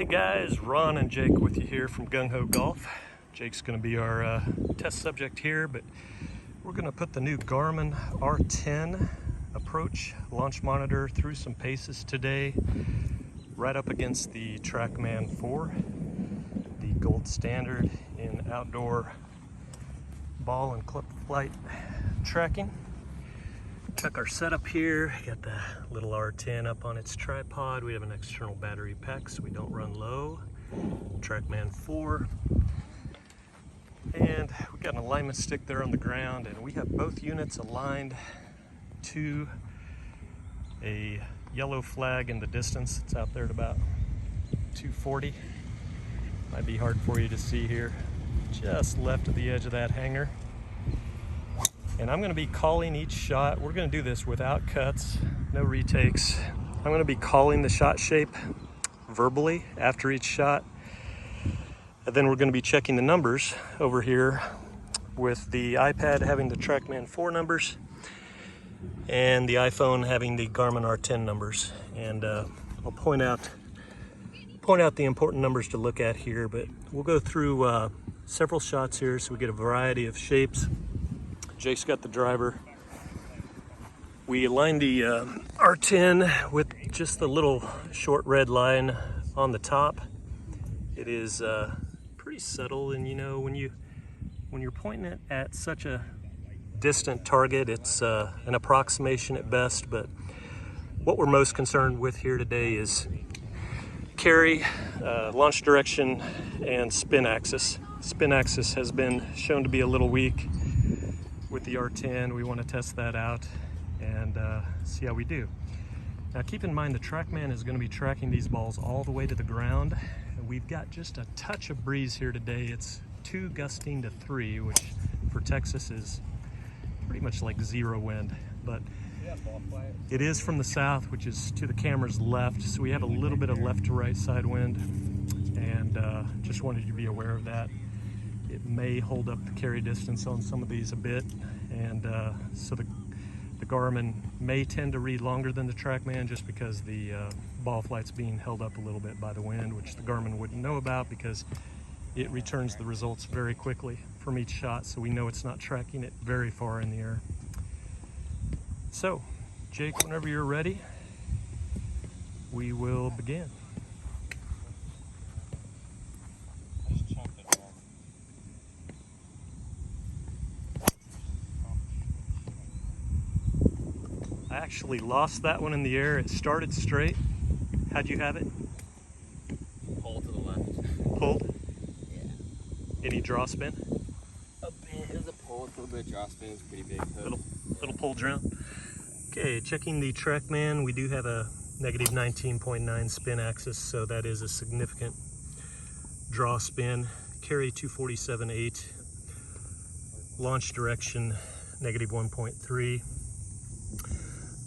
guys, Ron and Jake with you here from Gung Ho Golf. Jake's going to be our test subject here, but we're going to put the new Garmin R10 Approach launch monitor through some paces today, right up against the TrackMan 4, the gold standard in outdoor ball and club flight tracking. Check our setup here. Got the little R10 up on its tripod. We have an external battery pack so we don't run low. TrackMan 4. And we got an alignment stick there on the ground, and we have both units aligned to a yellow flag in the distance. It's out there at about 240. Might be hard for you to see here. Just left of the edge of that hanger. And I'm going to be calling each shot. We're going to do this without cuts, no retakes. I'm going to be calling the shot shape verbally after each shot. And then we're going to be checking the numbers over here with the iPad having the TrackMan 4 numbers and the iPhone having the Garmin R10 numbers. And I'll point out the important numbers to look at here, but we'll go through several shots here so we get a variety of shapes. Jake's got the driver. We aligned the R10 with just the little short red line on the top. It is pretty subtle, and you know, when you're pointing it at such a distant target, it's an approximation at best. But what we're most concerned with here today is carry, launch direction, and spin axis. Spin axis has been shown to be a little weak with the R10. We want to test that out and see how we do. Now keep in mind the TrackMan is going to be tracking these balls all the way to the ground, and we've got just a touch of breeze here today. It's 2 gusting to 3, which for Texas is pretty much like 0 wind, but it is from the south, which is to the camera's left, so we have a little bit of left to right side wind, and just wanted you to be aware of that. It may hold up the carry distance on some of these a bit, and so the Garmin may tend to read longer than the TrackMan just because the ball flight's being held up a little bit by the wind, which the Garmin wouldn't know about because it returns the results very quickly from each shot, so we know it's not tracking it very far in the air. So, Jake, whenever you're ready, we will begin. I actually lost that one in the air. It started straight. How'd you have it? Pull to the left. Pulled? Yeah. Any draw spin? A bit. It was a pull, a little bit of draw spin. It's pretty big. Little pull drown. Okay, checking the TrackMan. We do have a negative 19.9 spin axis, so that is a significant draw spin. Carry 247.8. Launch direction negative 1.3.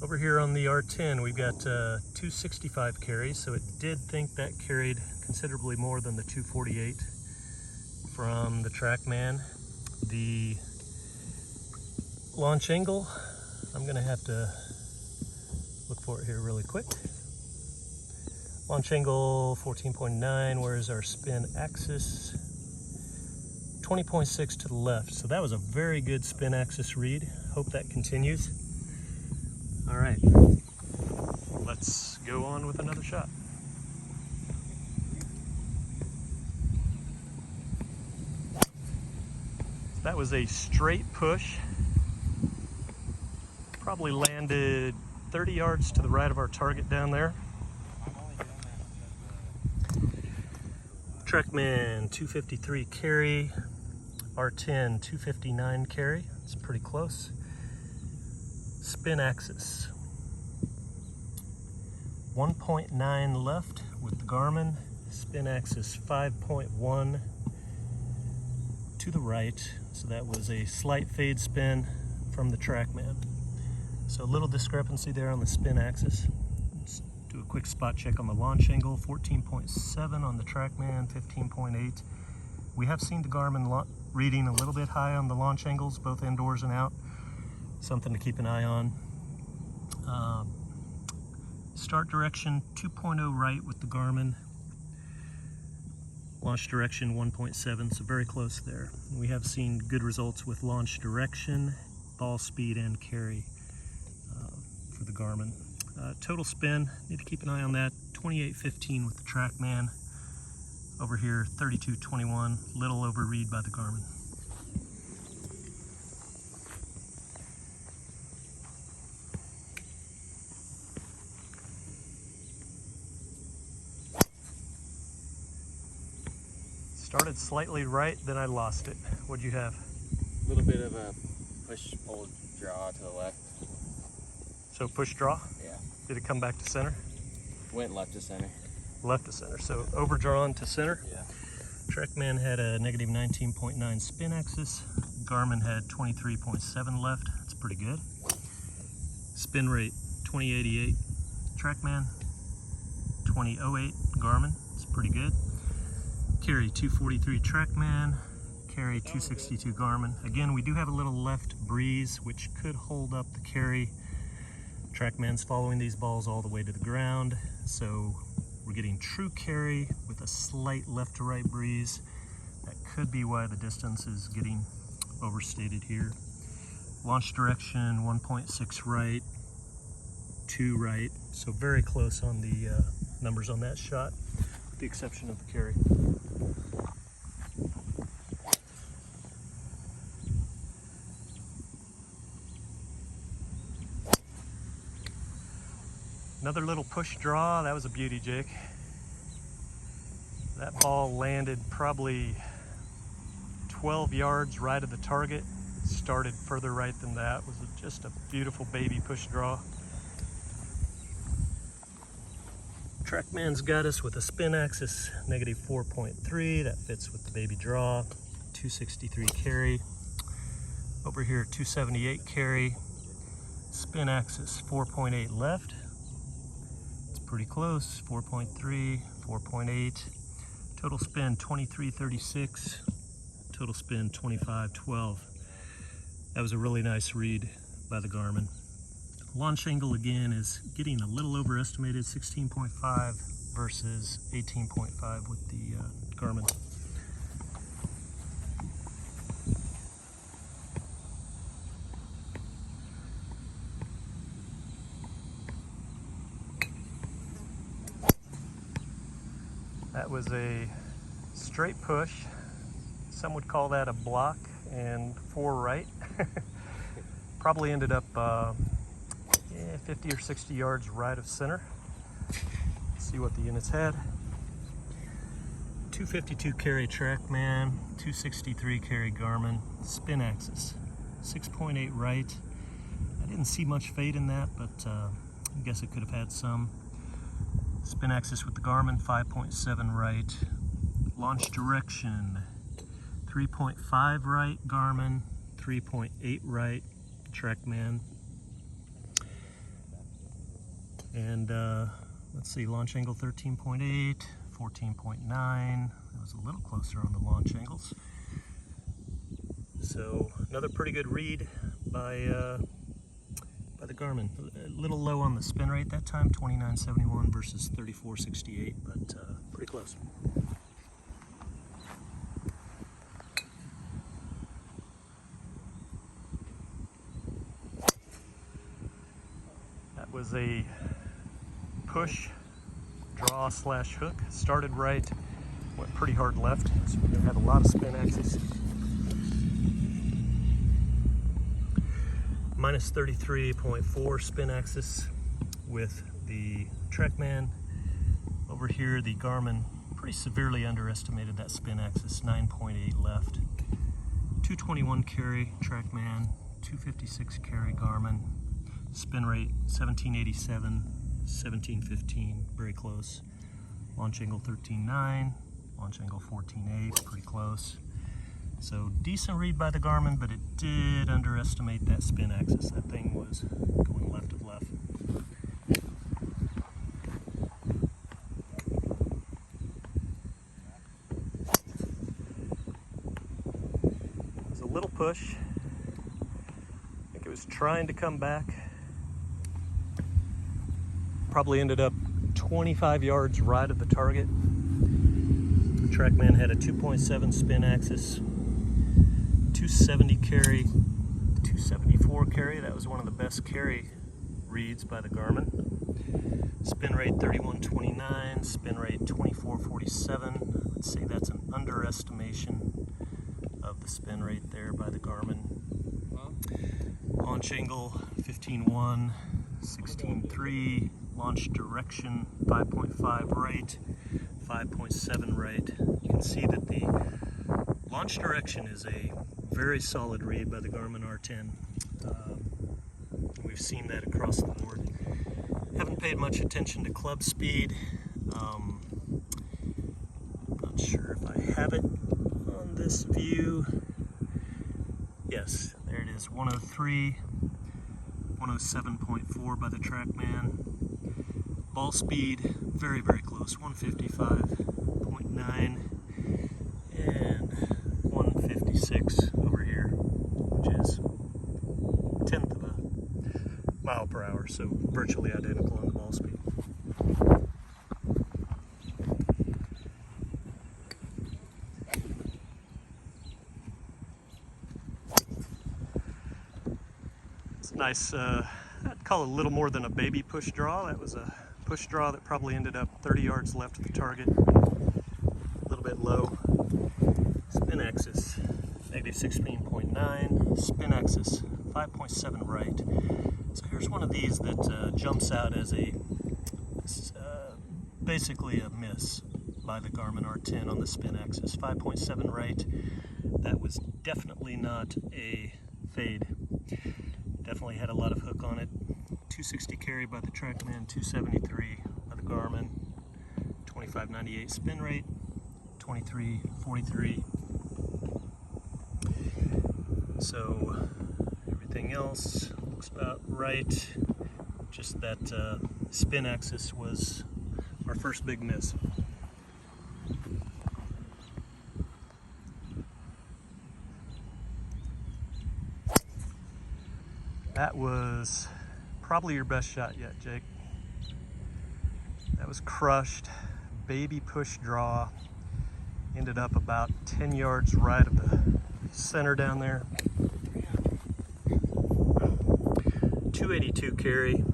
Over here on the R10, we've got 265 carries, so it did think that carried considerably more than the 248 from the TrackMan. The launch angle, I'm gonna have to look for it here really quick. Launch angle 14.9, where's our spin axis? 20.6 to the left, so that was a very good spin axis read. Hope that continues. All right, let's go on with another shot. That was a straight push. Probably landed 30 yards to the right of our target down there. TrackMan 253 carry, R10 259 carry. It's pretty close. Spin axis 1.9 left with the Garmin. Spin axis 5.1 to the right, so that was a slight fade spin from the TrackMan. So a little discrepancy there on the spin axis. Let's do a quick spot check on the launch angle. 14.7 on the TrackMan, 15.8. We have seen the Garmin reading a little bit high on the launch angles, both indoors and out. Something to keep an eye on. Start direction 2.0 right with the Garmin. Launch direction 1.7, so very close there. We have seen good results with launch direction, ball speed, and carry for the Garmin. Total spin, need to keep an eye on that. 28.15 with the TrackMan. Over here, 32.21, little over read by the Garmin. Started slightly right, then I lost it. What'd you have? A little bit of a push, pull, draw to the left. So push draw? Yeah. Did it come back to center? Went left to center. Left to center, so overdrawn to center? Yeah. TrackMan had a negative 19.9 spin axis. Garmin had 23.7 left. That's pretty good. Spin rate 2088 TrackMan, 2008 Garmin. It's pretty good. Carry 243 TrackMan, carry 262 Garmin. Again, we do have a little left breeze, which could hold up the carry. TrackMan's following these balls all the way to the ground, so we're getting true carry with a slight left to right breeze. That could be why the distance is getting overstated here. Launch direction 1.6 right, 2 right, so very close on the numbers on that shot, with the exception of the carry. Another little push draw. That was a beauty, Jake. That ball landed probably 12 yards right of the target. It started further right than that. It was just a beautiful baby push draw. TrackMan's got us with a spin axis, negative 4.3. That fits with the baby draw. 263 carry. Over here, 278 carry. Spin axis, 4.8 left. Pretty close, 4.3, 4.8. Total spin 23.36. Total spin 25.12. That was a really nice read by the Garmin. Launch angle again is getting a little overestimated, 16.5 versus 18.5 with the Garmin. That was a straight push. Some would call that a block and 4 right. Probably ended up 50 or 60 yards right of center. Let's see what the units had. 252 carry TrackMan, 263 carry Garmin, spin axis, 6.8 right. I didn't see much fade in that, but I guess it could have had some. Spin axis with the Garmin, 5.7 right. Launch direction, 3.5 right Garmin, 3.8 right TrackMan. And let's see, launch angle 13.8, 14.9. It was a little closer on the launch angles. So another pretty good read by the Garmin. A little low on the spin rate that time, 29.71 versus 34.68, but pretty close. That was a push, draw slash hook. Started right, went pretty hard left, so we're gonna have a lot of spin axis. Minus 33.4 spin axis with the TrackMan. Over here, the Garmin pretty severely underestimated that spin axis, 9.8 left. 221 carry TrackMan, 256 carry Garmin. Spin rate 1787, 1715, very close. Launch angle 13.9, launch angle 14.8, pretty close. So decent read by the Garmin, but it did underestimate that spin axis. That thing was going left of left. It was a little push. I think it was trying to come back. Probably ended up 25 yards right of the target. TrackMan had a 2.7 spin axis, 270 carry, 274 carry. That was one of the best carry reads by the Garmin. Spin rate 3129, spin rate 2447. I would say that's an underestimation of the spin rate there by the Garmin. Launch angle 15.1, 16.3. Launch direction 5.5 right, 5.7 right. You can see that the launch direction is a very solid read by the Garmin R10. We've seen that across the board. Haven't paid much attention to club speed. Not sure if I have it on this view. Yes, there it is, 103, 107.4 by the TrackMan. Ball speed, very, very close, 155.9 and 156 over here, which is a tenth of a mile per hour, so virtually identical on the ball speed. It's nice, I'd call it a little more than a baby push draw. That was a push draw that probably ended up 30 yards left of the target, a little bit low. Spin axis, negative 16.9, spin axis, 5.7 right. So here's one of these that jumps out as a basically a miss by the Garmin R10 on the spin axis, 5.7 right. That was definitely not a fade. Definitely had a lot of hook on it. 260 carry by the TrackMan, 273 by the Garmin, 25.98 spin rate, 23.43. So everything else looks about right. Just that spin axis was our first big miss. That was probably your best shot yet, Jake. That was crushed, baby push draw. Ended up about 10 yards right of the center down there. 282 carry,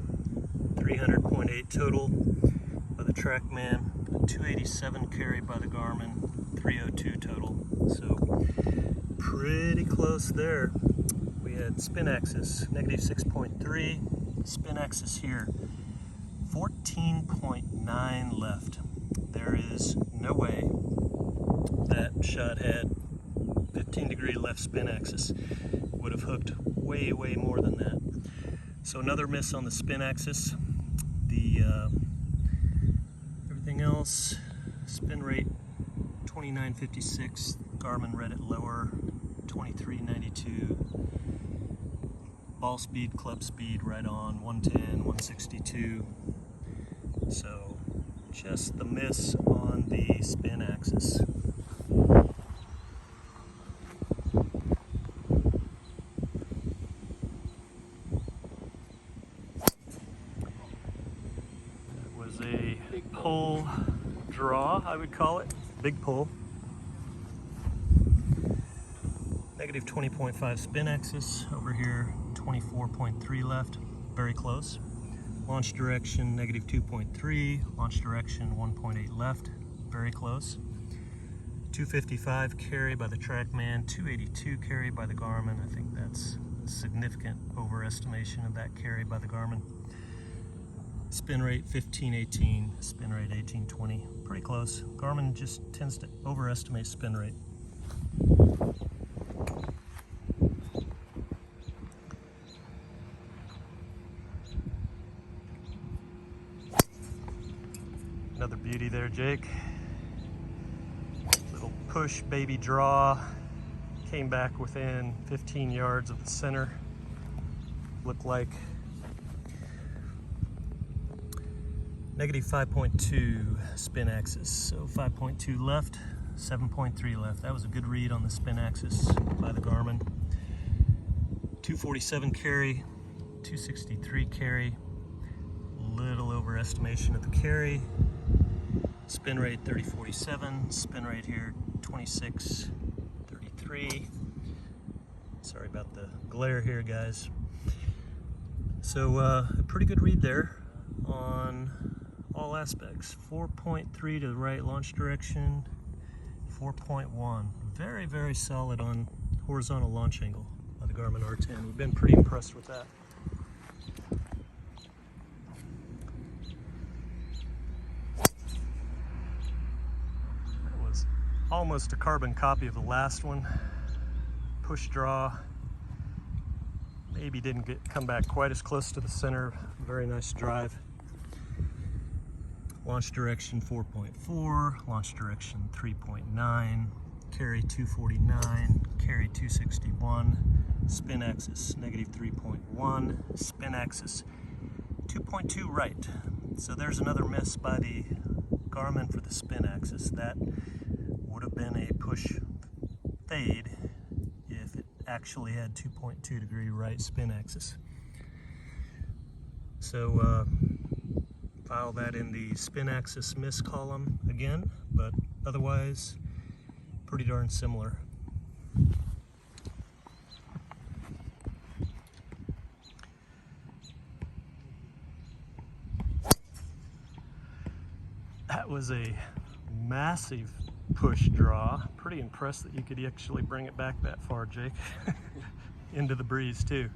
300.8 total by the TrackMan, 287 carry by the Garmin, 302 total. So pretty close there. We had spin axis, negative 6.3, spin axis here, 14.9 left. There is no way that shot had 15-degree left spin axis. Would have hooked way, way more than that. So another miss on the spin axis. The everything else, spin rate 29.56, Garmin read it lower, 23.92. Ball speed, club speed right on, 110, 162. So just the miss on the spin axis. That was a pull draw, I would call it. Big pull. Negative 20.5 spin axis over here, 24.3 left, very close. Launch direction, negative 2.3, launch direction 1.8 left, very close. 255 carry by the TrackMan, 282 carry by the Garmin. I think that's a significant overestimation of that carry by the Garmin. Spin rate 15.18, spin rate 18.20, pretty close. Garmin just tends to overestimate spin rate. Another beauty there, Jake. Little push baby draw. Came back within 15 yards of the center. Looked like negative 5.2 spin axis. So 5.2 left, 7.3 left. That was a good read on the spin axis by the Garmin. 247 carry, 263 carry. Little overestimation of the carry. Spin spin rate 3047, spin rate here 2633. Sorry about the glare here, guys. So a pretty good read there on all aspects. 4.3 to the right launch direction, 4.1. Very, very solid on horizontal launch angle by the Garmin R10. We've been pretty impressed with that. That was almost a carbon copy of the last one. Push draw. Maybe didn't come back quite as close to the center. Very nice drive. Launch direction 4.4, launch direction 3.9, carry 249, carry 261, spin axis negative 3.1, spin axis 2.2 right. So there's another miss by the Garmin for the spin axis. That would have been a push fade if it actually had 2.2 degree right spin axis. So file that in the spin axis miss column again, but otherwise pretty darn similar. That was a massive push draw. Pretty impressed that you could actually bring it back that far, Jake. Into the breeze too.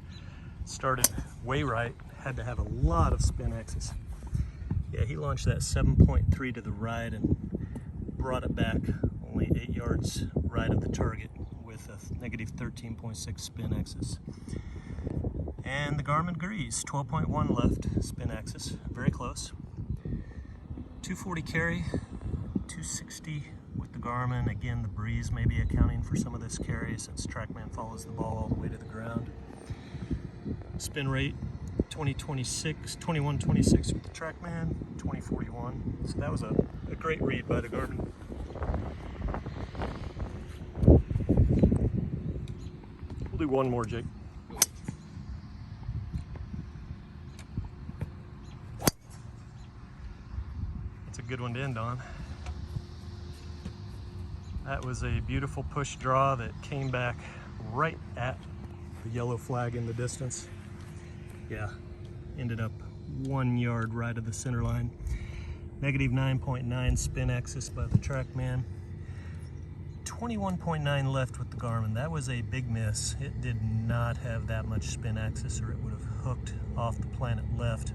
Started way right, had to have a lot of spin axis. Yeah, he launched that 7.3 to the right and brought it back only 8 yards right of the target with a negative 13.6 spin axis. And the Garmin agrees, 12.1 left spin axis, very close. 240 carry, 260 with the Garmin. Again, the breeze may be accounting for some of this carry since TrackMan follows the ball all the way to the ground. Spin rate 2126 with the TrackMan, 2041. So that was a great read by the Garmin. We'll do one more, Jake. That's a good one to end on. That was a beautiful push draw that came back right at the yellow flag in the distance. Yeah, ended up 1 yard right of the center line. Negative 9.9 spin axis by the TrackMan. 21.9 left with the Garmin. That was a big miss. It did not have that much spin axis or it would have hooked off the planet left.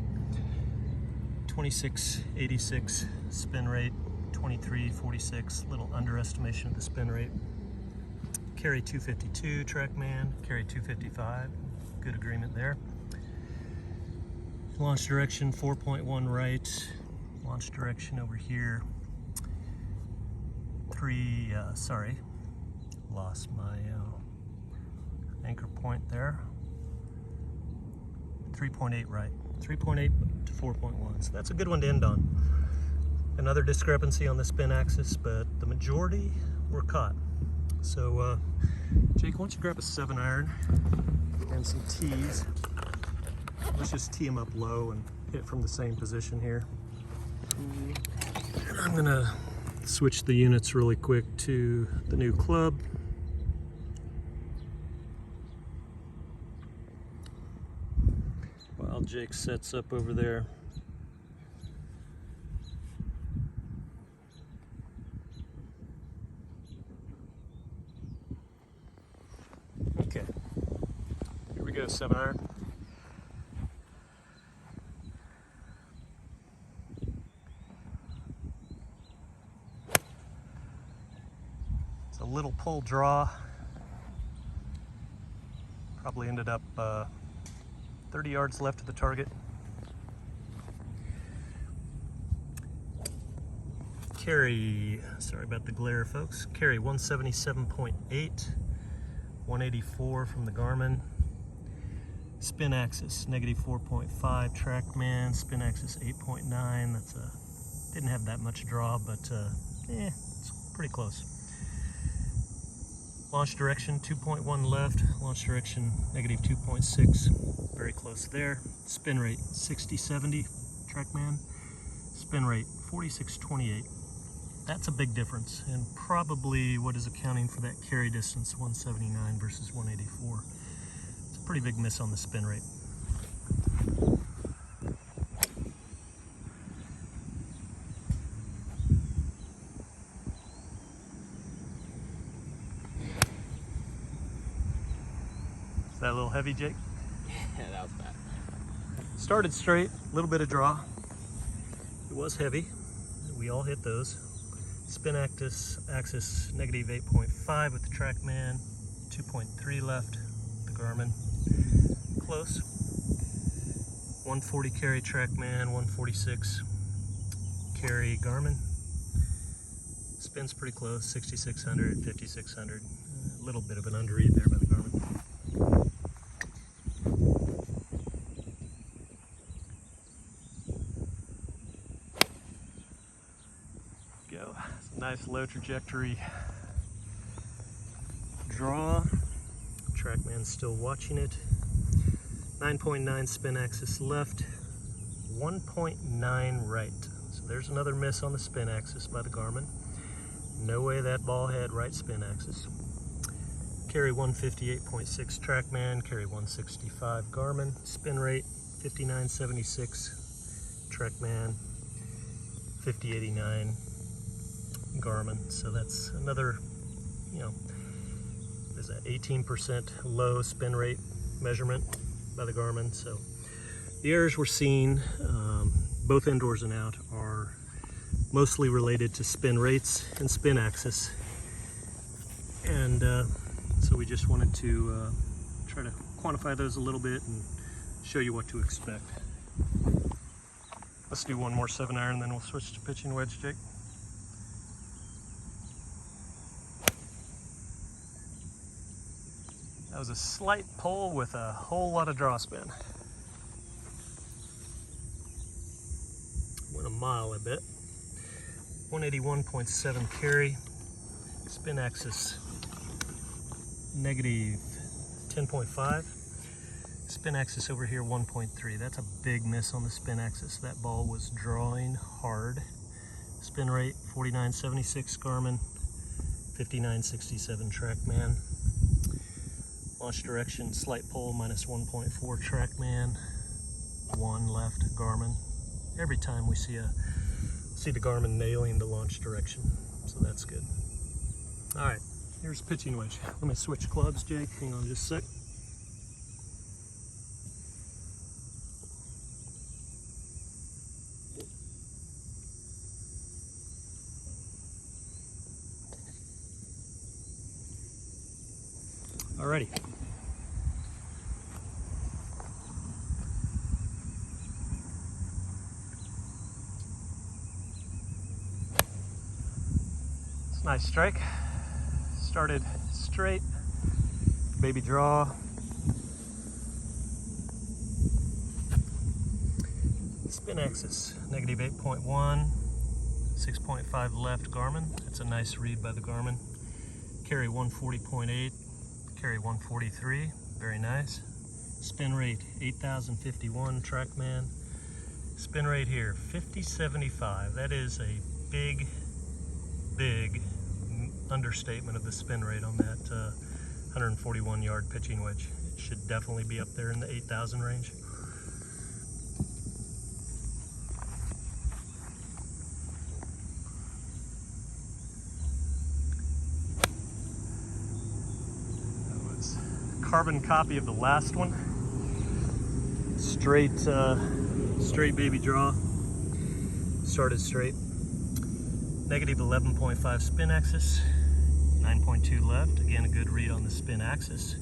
2686 spin rate, 2346, little underestimation of the spin rate. Carry 252 TrackMan, carry 255, good agreement there. Launch direction 4.1 right, launch direction over here, lost my anchor point there, 3.8 right, 3.8 to 4.1, so that's a good one to end on. Another discrepancy on the spin axis, but the majority were caught. So Jake, why don't you grab a 7-iron and some tees. Let's just tee them up low and hit from the same position here. And I'm gonna switch the units really quick to the new club. While Jake sets up over there. Okay, here we go, 7-iron. It's a little pull draw. Probably ended up 30 yards left of the target. Carry, sorry about the glare, folks. Carry 177.8, 184 from the Garmin. Spin axis negative 4.5 TrackMan. Spin axis 8.9. That's didn't have that much draw, but it's pretty close. Launch direction 2.1 left. Launch direction negative 2.6. Very close there. Spin rate 60-70 TrackMan. Spin rate 46-28 That's a big difference, and probably what is accounting for that carry distance, 179 versus 184. It's a pretty big miss on the spin rate. Is that a little heavy, Jake? Yeah, that was bad. Started straight, a little bit of draw. It was heavy. We all hit those. Spin axis negative 8.5 with the TrackMan, 2.3 left, the Garmin. Close. 140 carry TrackMan, 146 carry Garmin. Spin's pretty close, 6,600, 5,600. A little bit of an underread there by the Garmin. Go. It's a nice low trajectory draw. TrackMan's still watching it. 9.9 spin axis left, 1.9 right. So there's another miss on the spin axis by the Garmin. No way that ball had right spin axis. Carry 158.6 TrackMan, carry 165 Garmin. Spin rate 59.76 TrackMan, 50.89 Garmin. So that's another, is that 18% low spin rate measurement by the Garmin. So the errors we're seeing, both indoors and out, are mostly related to spin rates and spin axis. And so we just wanted to try to quantify those a little bit and show you what to expect. Let's do one more 7-iron, then we'll switch to pitching wedge, Jake. That was a slight pull with a whole lot of draw spin. Went a mile, I bet. 181.7 carry. Spin axis negative 10.5. Spin axis over here 1.3. That's a big miss on the spin axis. That ball was drawing hard. Spin rate 49.76 Garmin, 59.67 TrackMan. Launch direction, slight pull, minus 1.4 TrackMan, 1 left Garmin. Every time we see the Garmin nailing the launch direction, so that's good. All right, here's pitching wedge. Let me switch clubs, Jake. Hang on just a sec. Alrighty. It's a nice strike. Started straight, baby draw. Spin axis, negative 8.1, 6.5 left Garmin. That's a nice read by the Garmin. Carry 140.8. Carry 143, very nice. Spin rate 8,051 TrackMan. Spin rate here 50.75. That is a big understatement of the spin rate on that 141 yard pitching wedge. It should definitely be up there in the 8,000 range. Carbon copy of the last one. Straight baby draw. Started straight. Negative 11.5 spin axis. 9.2 left. Again, a good read on the spin axis.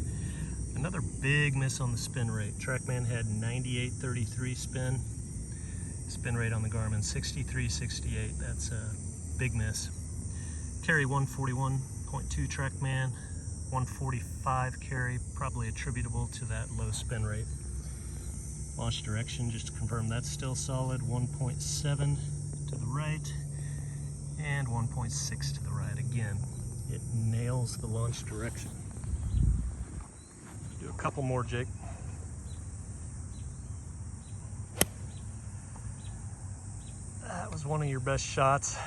Another big miss on the spin rate. TrackMan had 98.33 spin. Spin rate on the Garmin 63.68. That's a big miss. Carry 141.2 TrackMan. 145 carry, probably attributable to that low spin rate. Launch direction, just to confirm, that's still solid. 1.7 to the right and 1.6 to the right. Again, it nails the launch direction. Do a couple more, Jake. That was one of your best shots.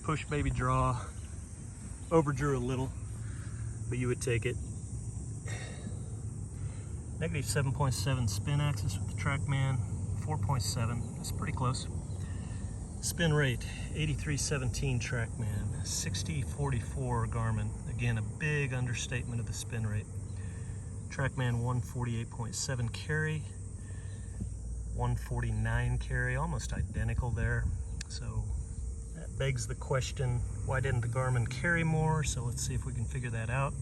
push, baby, draw. Overdrew a little, but you would take it. Negative 7.7 spin axis with the TrackMan, 4.7, that's pretty close. Spin rate, 8317 TrackMan, 6044 Garmin. Again, a big understatement of the spin rate. TrackMan 148.7 carry, 149 carry, almost identical there. So that begs the question, why didn't the Garmin carry more? So let's see if we can figure that out.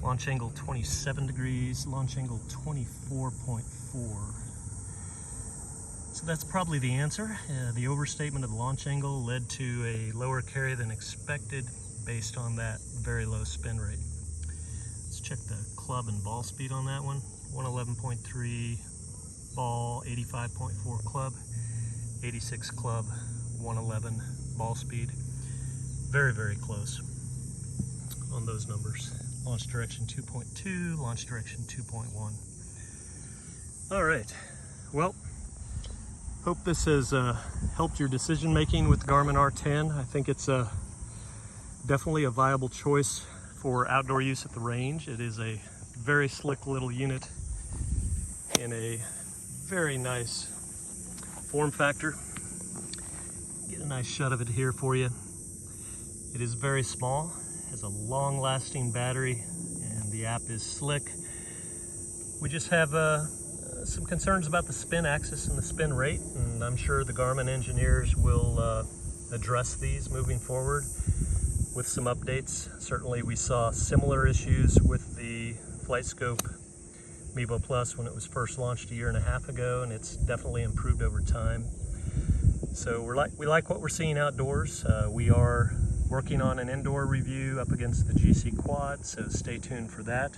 Launch angle 27 degrees, launch angle 24.4. So that's probably the answer. The overstatement of the launch angle led to a lower carry than expected based on that very low spin rate. Let's check the club and ball speed on that one. 111.3 ball, 85.4 club, 86 club, 111 ball speed. Very, very close on those numbers. Launch direction 2.2, launch direction 2.1. All right, well, hope this has helped your decision making with the Garmin R10. I think it's definitely a viable choice for outdoor use at the range. It is a very slick little unit in a very nice form factor. Get a nice shot of it here for you. It is very small, has a long-lasting battery, and the app is slick. We just have some concerns about the spin axis and the spin rate, and I'm sure the Garmin engineers will address these moving forward with some updates. Certainly we saw similar issues with the FlightScope Mevo Plus when it was first launched a year and a half ago, and it's definitely improved over time. So we like what we're seeing outdoors. We are working on an indoor review up against the GC Quad, so stay tuned for that,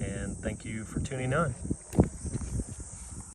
and thank you for tuning in.